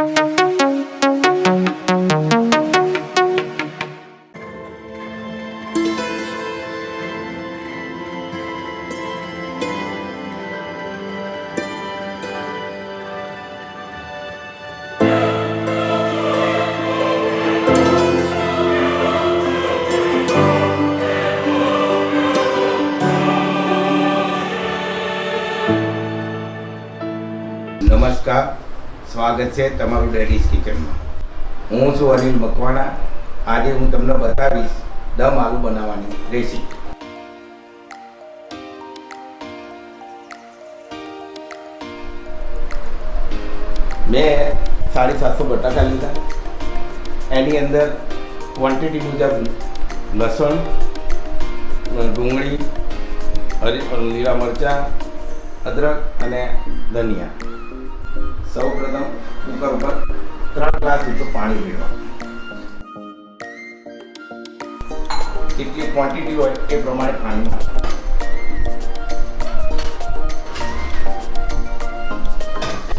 નમસ્કાર, સ્વાગત છે તમારું ડેડીઝ કિચનમાં। હું છું અનિલ મકવાણા। આજે હું તમને બતાવીશ દમ આલુ બનાવવાની રેસીપી। મેં 750 બટાકા લીધા। એની અંદર ક્વોન્ટિટી મુજબ લસણ, ડુંગળી, લીલા મરચાં, અદરક અને ધનિયા। સૌ પ્રથમ કુકર ઉપર 3 ગ્લાસ જેટલું પાણી રેડવાનું। જેટલી ક્વોન્ટિટી હોય એ પ્રમાણે પાણી નાખવાનું।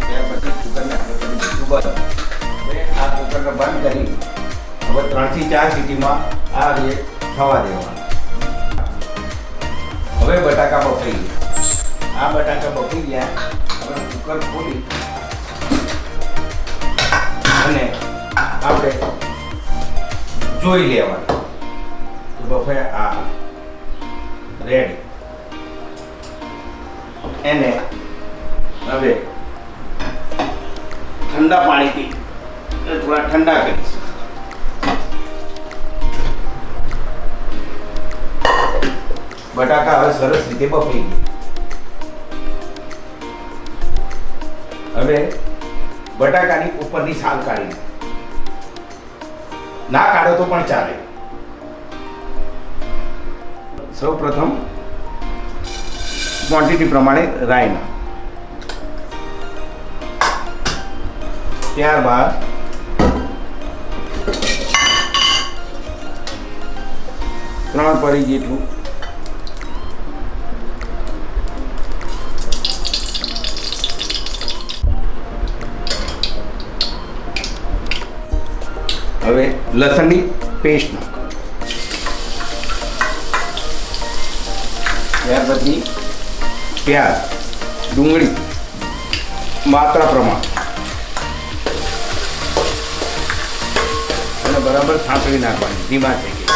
ત્યાર પછી કુકરને આપણે બીજું બંધ। હવે આ કુકરને બંધ કરી હવે 3 થી 4 સીટીમાં આ રીતે થવા દેવાનું। હવે બટાકા બફાઈ ગયા। આ બટાકા બફાઈ ગયા હવે કુકર ખોલી અને આપણે જોઈ લેવાનું કે બફાયા આ રેડી। એને હવે ઠંડા પાણીથી થોડા ઠંડા કરીશું। બટાકા હવે સરસ રીતે બફાઈ ગયા। હવે બટાકાની ઉપરની છાલ કાઢી ના કાઢો તો પણ ચાલે। સૌ પ્રથમ ક્વોન્ટિટી પ્રમાણે રાઈ ના, ત્યારબાદ ત્રણ પરી જેટલું હવે લસણની પેસ્ટ નાખો। ત્યાર પછી પ્યાજ, ડુંગળી માત્રા પ્રમાણે અને બરાબર સાંતળી નાખવાની ધીમા થઈ ગઈ।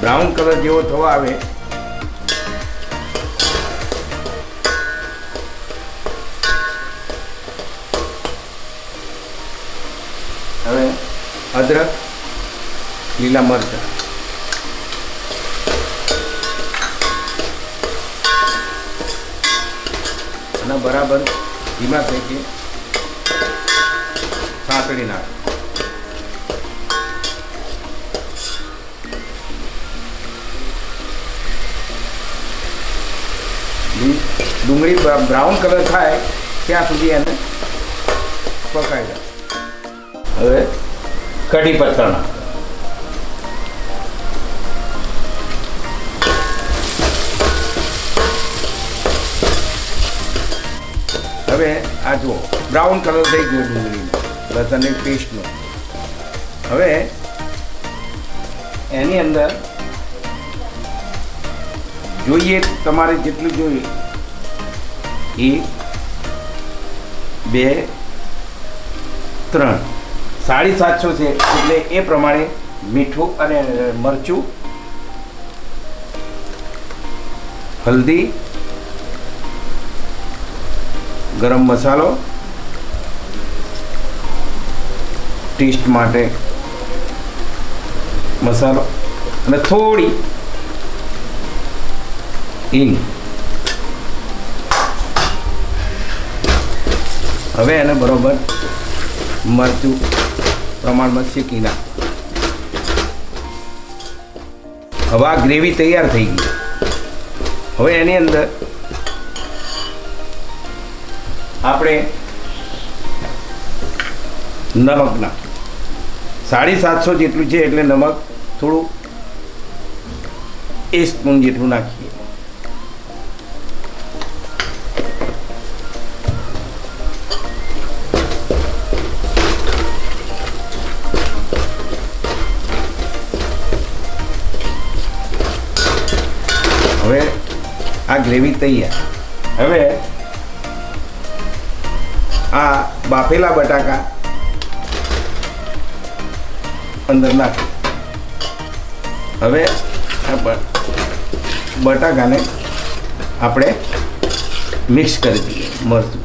બ્રાઉન કલર જેવો થવા આવે હવે અદરક, લીલા મરચાં અને બરાબર ધીમા થઈ ગઈ સાંતળી નાખ। ડુંગળી બ્રાઉન કલર થાય ત્યાં સુધી એને પકાવી દે। હવે કઢી પત્તા નાખ। હવે આ જુઓ બ્રાઉન કલર થઈ ગયો ડુંગળીનો, લસણની પેસ્ટનો। હવે એની અંદર જોઈએ તમારે જેટલું જોઈએ 1 2 3 750 છે એટલે એ પ્રમાણે મીઠું અને મરચું, હલ્દી, ગરમ મસાલો, ટેસ્ટ માટે મસાલો અને થોડી હિંગ। હવે એને બરોબર મરચું પ્રમાણમાં શેકી નાખ। હવે આ ગ્રેવી તૈયાર થઈ ગઈ। હવે એની અંદર આપણે નમક નાખીએ। 750 જેટલું છે એટલે નમક થોડું 1 સ્પૂન જેટલું નાખીએ। ગ્રેવી તૈયાર. હવે આ બાફેલા બટાકા અંદર નાખી. હવે આ બટાકાને આપણે મિક્સ કરી દઈએ મરચું.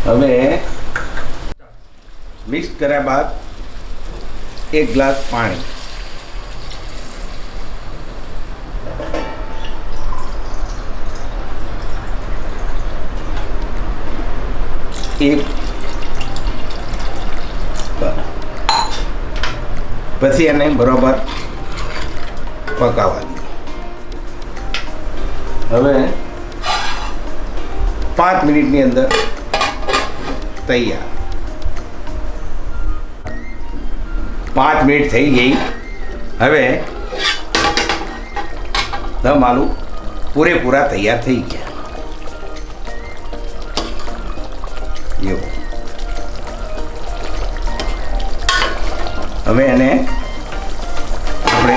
હવે મિક્સ કર્યા બાદ 1 ગ્લાસ પાણી, પછી એને બરોબર પકાવવા દઈએ. હવે 5 મિનિટની અંદર તૈયાર. 5 મિનિટ થઈ ગઈ. હવે દમ આલુ પૂરેપૂરા તૈયાર થઈ ગયા. એવું. હવે એને આપણે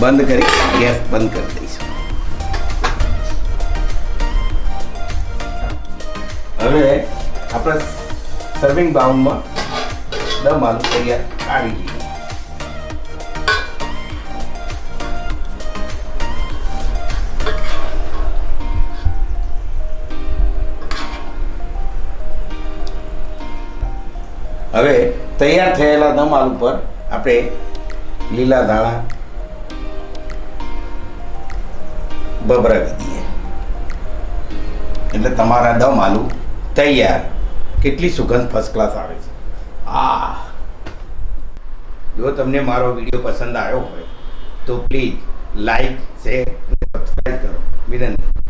બંધ કરી ગેસ બંધ કરી દઈશું. હવે આપણે સર્વિંગ બાઉલમાં દમ આલુ તૈયાર કાઢી દઈએ. હવે તૈયાર થયેલા દમ આલુ પર આપણે લીલા ધાણા ભભરાવી દઈએ એટલે તમારા દમ આલુ તૈયાર. કેટલી સુગંધ ફર્સ્ટ ક્લાસ આવે છે. જો તમને મારો વિડીયો પસંદ આવ્યો હોય તો પ્લીઝ લાઈક, શેર અને સબસ્ક્રાઈબ કરો વિનંતી.